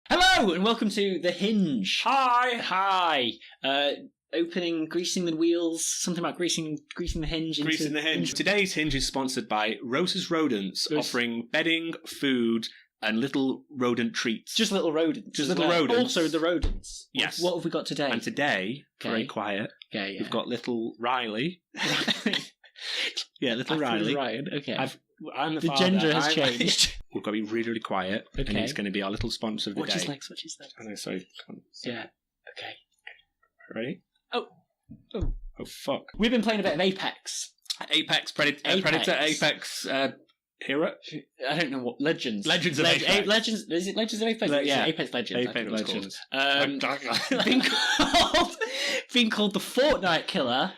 Hello and welcome to the Hinge. Hi. Opening, greasing the wheels. Something about greasing the hinge. Greasing the Hinge. Today's Hinge is sponsored by Rose's Rodents, offering bedding, food, and little rodent treats. Just little rodents. Just little rodents. Also the rodents. Yes. What have we got today? And today, very quiet, we've got little Riley. Yeah, little Riley. Ryan. Okay. I'm the The father. gender has changed. We've got to be really, really quiet. Okay. And he's going to be our little sponsor of the Watch day. his legs. Watch his legs. I know, sorry. Yeah. Okay. Ready? Oh, fuck. we've been playing a bit of Apex. Apex Hero? I don't know what Legends. Legends of Apex. Legends. Is it Legends of Apex? Yeah. Apex Legends. Apex Legends. Being called the Fortnite Killer.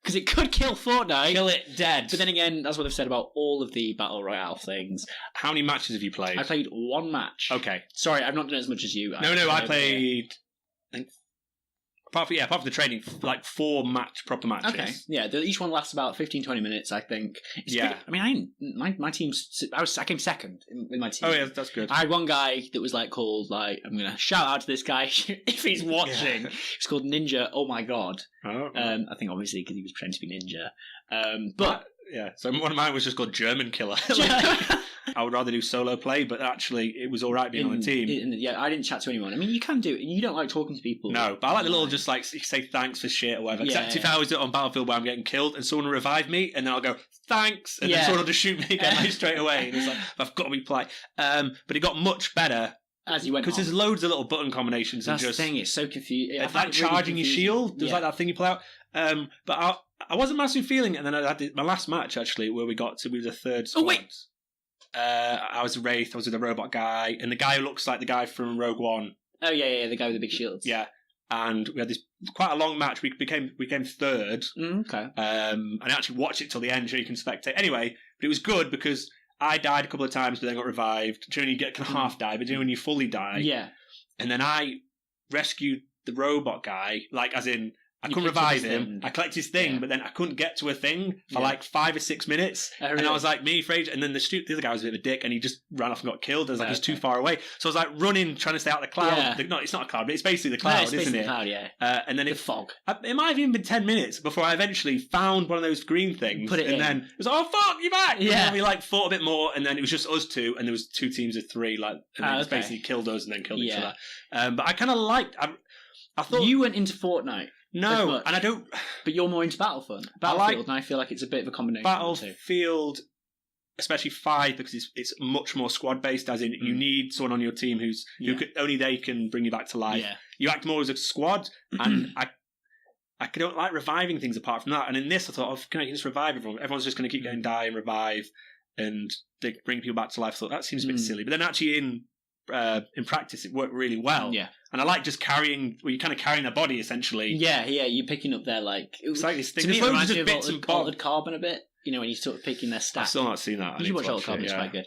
Because it could kill Fortnite. Kill it dead. But then again, that's what they've said about all of the Battle Royale things. How many matches have you played? I played one match. Okay. Sorry, I've not done as much as you. I played... Apart from the training, like 4 proper matches. Okay. Yeah, each one lasts about 15-20 minutes, I think. It's yeah. pretty, I mean, my team's... I came second with my team. Oh, yeah, that's good. I had one guy that was called, I'm going to shout out to this guy if he's watching. Yeah. He's called Ninja, oh my god. Oh. I think obviously because he was pretending to be Ninja. But... Yeah, so one of mine was just called German Killer. I would rather do solo play, but actually it was all right being on the team. Yeah, I didn't chat to anyone. I mean, you can do it. You don't like talking to people. No, but I like the little just say thanks for shit or whatever. Except if I was on Battlefield where I'm getting killed and someone will revive me and then I'll go, thanks, and then someone will just shoot me again straight away. And it's like, I've got to be polite. But it got much better. As you went because there's loads of little button combinations. That's and just, the thing, it's so confusing. It's like charging your shield. There's like that thing you pull out. But I wasn't massively feeling it, and then I had my last match actually where we were the third squad. Oh wait! I was a Wraith, I was with a robot guy, and the guy who looks like the guy from Rogue One. Oh yeah, the guy with the big shields. Yeah. And we had this quite a long match. We became third. Okay. And I actually watched it till the end so you can spectate. Anyway, but it was good because I died a couple of times but then got revived. Do you know when you get kind of half die, but do you know when you fully die? Yeah. And then I rescued the robot guy, as in I couldn't revive him. I collected his thing, but then I couldn't get to a thing for 5 or 6 minutes. Oh, really? And I was me for ages. And then the other guy was a bit of a dick and he just ran off and got killed. I was he's too far away. So I was running, trying to stay out of the cloud. Yeah. No, it's not a cloud, but it's basically the cloud, it's isn't it? The cloud, yeah. And then the fog. It might have even been 10 minutes before I eventually found one of those green things. Put it in. Then it was oh fuck, you're back! Yeah. And then we fought a bit more and then it was just us two and there was 2 teams of 3 and then it basically killed us and then killed each other. But I kind of liked... I thought... You went into Fortnite. No, and I don't... But you're more into Battlefield, and I feel like it's a bit of a combination. Battlefield, especially 5, because it's much more squad-based, as in you need someone on your team only they can bring you back to life. Yeah. You act more as a squad, and I don't like reviving things apart from that. And in this, I thought, can I just revive everyone? Everyone's just going to keep getting die and revive, and they bring people back to life. I thought, that seems a bit silly. But then actually in practice, it worked really well. Yeah. And I like just you're kind of carrying a body, essentially. Yeah, you're picking up their, It's like this thing. To me, it reminds me of Altered Carbon a bit, when you sort of picking their stats. I've still not seen that. You should watch Altered Carbon, it's quite good.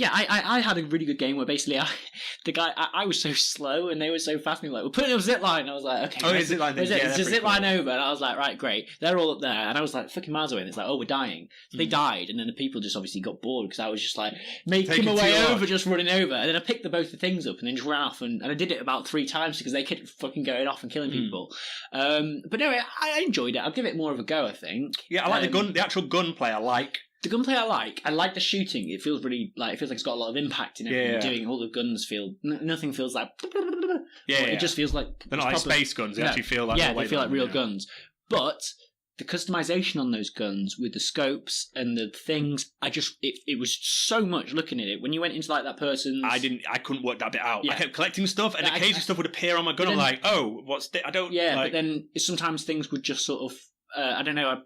I had a really good game where basically I was so slow and they were so fast and they were we're putting up zip line. I was like, okay. Oh, it's zip line. It's just zip line over. And I was like, right, great. They're all up there. And I was fucking miles away. And it's we're dying. So they died. And then the people just obviously got bored because I was just making my way over, just running over. And then I picked both the things up and then just ran off. And I did it about 3 times because they kept fucking going off and killing people. But no, I enjoyed it. I'll give it more of a go, I think. Yeah, I like the actual gunplay I like. The gunplay I like the shooting. It feels really it feels like it's got a lot of impact in everything you're doing. All the guns nothing feels like it just feels like they're not like space guns. They actually feel like they feel like real guns. But the customization on those guns with the scopes and the things, it was so much looking at it. When you went into that person's, I couldn't work that bit out. Yeah. I kept collecting stuff, and occasionally stuff would appear on my gun. I'm what's I don't. Yeah, but then sometimes things would just sort of. I don't know.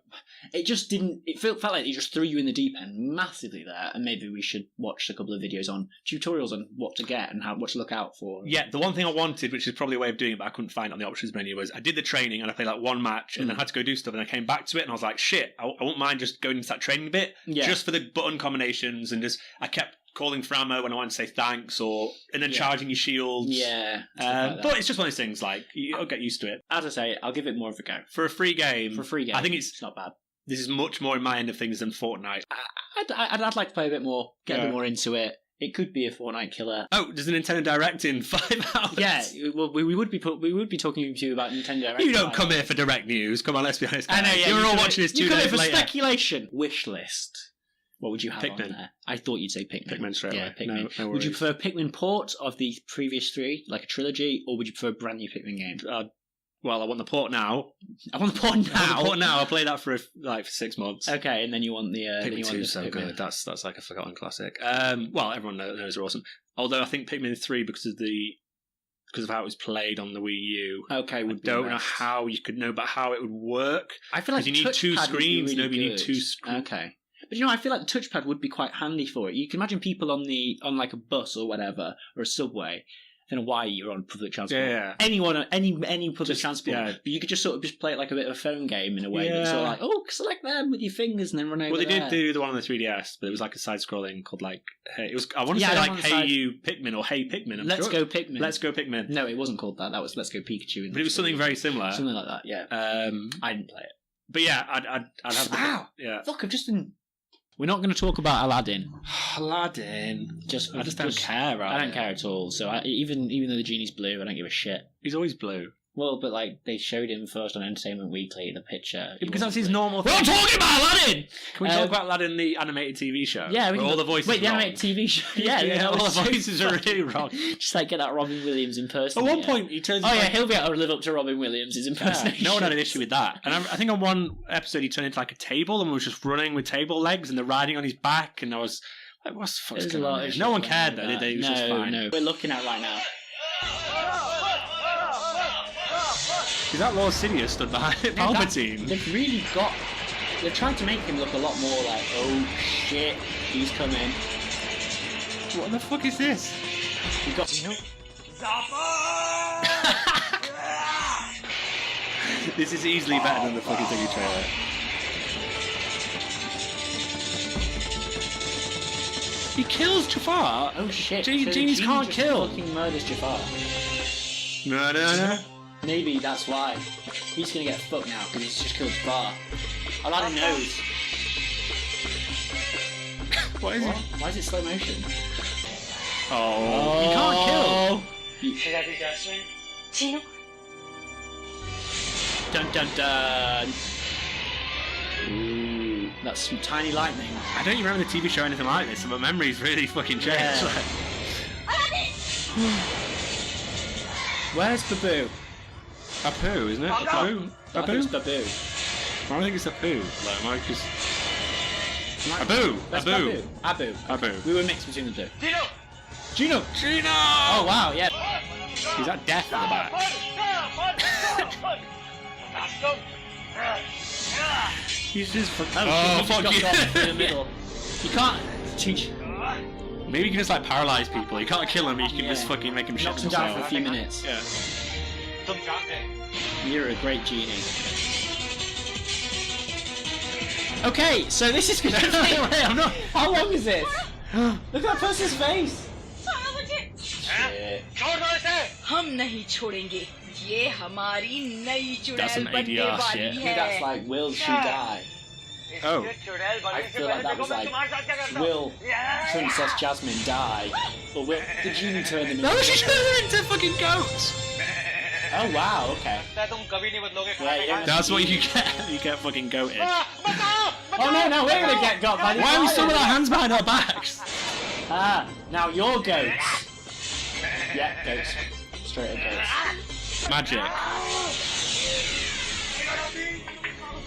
It just didn't. It felt like it just threw you in the deep end massively there. And maybe we should watch a couple of videos on tutorials on what to get and what to look out for. Yeah, the one thing I wanted, which is probably a way of doing it, but I couldn't find it on the options menu, was I did the training and I played one match and then had to go do stuff, and I came back to it and I was like, shit, I won't mind just going into that training bit just for the button combinations, and I kept calling for ammo when I wanted to say thanks, and then charging your shields. Yeah. But it's just one of those things, you'll get used to it. As I say, I'll give it more of a go. For a free game. I think it's not bad. This is much more in my end of things than Fortnite. I'd like to play a bit more, get a bit more into it. It could be a Fortnite killer. Oh, there's a Nintendo Direct in 5 hours. Yeah, well, we would be talking to you about Nintendo Direct. You don't come here for direct news. Come on, let's be honest. I know, yeah. You're all watching this 2 days later. You come here for speculation. Wish list. What would you have Pikmin. on there? I thought you'd say Pikmin. Pikmin straight away. Pikmin. No would you prefer a Pikmin port of the previous 3, like a trilogy, or would you prefer a brand new Pikmin game? Well, I want the port now. I want the port now. I'll play that for 6 months. Okay, and then you want the Pikmin 2 is so Pikmin. good. That's like a forgotten classic. Well, everyone knows they're awesome. Although I think Pikmin 3 because of how it was played on the Wii U. Okay, I don't know how you could know about how it would work. I feel like you need 2 screens. Really Nobody need 2 screens. Okay. But I feel like the touchpad would be quite handy for it. You can imagine people on like a bus or whatever, or a subway. I don't know why you're on public transport. Yeah. Anyone, any public transport. Yeah. But you could just sort of just play it like a bit of a phone game in a way. Yeah. Sort of like, select them with your fingers and then run over. Well, they there. did do the one on the 3DS, but it was like a side-scrolling called like. Hey, it was. I want to say like Hey You Pikmin or Hey Pikmin. Let's Go Pikmin. Let's Go Pikmin. No, it wasn't called that. That was Let's Go Pikachu. But it was something very similar. Something like that. Yeah. I didn't play it. But yeah, I'd have. Wow. Yeah. Look, I've just been. We're not going to talk about Aladdin. Aladdin. I just don't care about it. I don't care at all. So even though the genie's blue, I don't give a shit. He's always blue. Well, but like they showed him first on Entertainment Weekly, the picture. Yeah, because that's his normal thing. We're not talking about Aladdin! Can we talk about Aladdin, the animated TV show? Yeah, where all the voices the animated TV show. Yeah, all the voices are really wrong. Just like get that Robin Williams impersonator. At one point, he turns. Oh yeah, he'll be able to live up to Robin Williams' impersonation. No one had an issue with that. And I think on one episode he turned into like a table and was just running with table legs and they're riding on his back and I was like, "What's the fuck's going on?" No one cared though, did they? It was just fine. No, we're looking at right now. Is that Lord Sidious stood behind it? Palpatine? They've tried to make him look a lot more like, oh shit, he's coming. What the fuck is this? We got... This is easily better than the fucking thingy trailer. He kills Jafar? Oh shit. Genies can't kill. Fucking murders Jafar. No. Maybe that's why. He's gonna get fucked now because he's just killed Jafar. Aladdin knows. What is it? Why is it slow motion? Oh. You can't kill. Dun dun dun. Ooh, that's some tiny lightning. I don't even remember the TV show or anything like this, so my memory's really fucking changed. Yeah. Where's Babu? Apu, isn't it? Apu? I think it's Babu. I think it's Apu. Abu. We were mixed between the two. Gino! Oh wow, yeah. Is that death at the back? He's just fucking. Oh, fuck you! In the middle. You can't teach. Maybe you can just like paralyze people. You can't kill them. You can just fucking make them shit themselves. Knock them down for a few minutes. Yeah. You're a great genie. Okay, so this is gonna take... Wait, I'm not... How long is this? Look at that person's face! Shit. That's some ADR shit. I think that's like, will she die? Oh. I feel like that was like, will Princess Jasmine die? Or will the genie turn them into... No, she turned them into fucking goats! Oh wow, okay. Yeah, that's what you get. You get fucking goated. Oh no, we're gonna get got by the Why are we still with our hands behind our backs? Now you're goats. Yeah, goats. Straight up goats. Magic.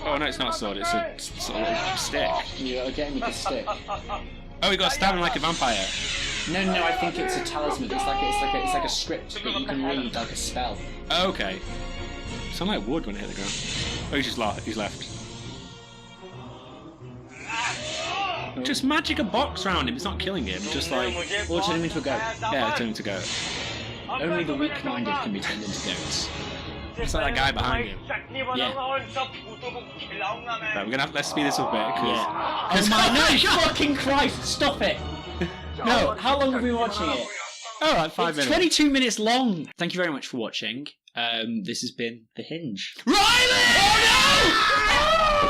Oh no, it's not a sword, it's a sort of stick. You're getting with the stick. Oh, we got to stab him like a vampire. No, I think it's a talisman. It's like a script that you can read, like a spell. Oh, okay. Sound like wood when it hit the ground. Oh, he's left. Just magic a box around him. It's not killing him. Just like or turn him into a goat. Yeah, turn him into a goat. Only the weak-minded can be turned into goats. It's like that guy behind him. Yeah. Right, we're gonna let's speed this up a bit. Oh my no! Fucking Christ! Stop it! No, how long have we been watching it? Alright, 5 minutes. 22 minutes long. Thank you very much for watching. This has been The Hinge. Riley! Oh no!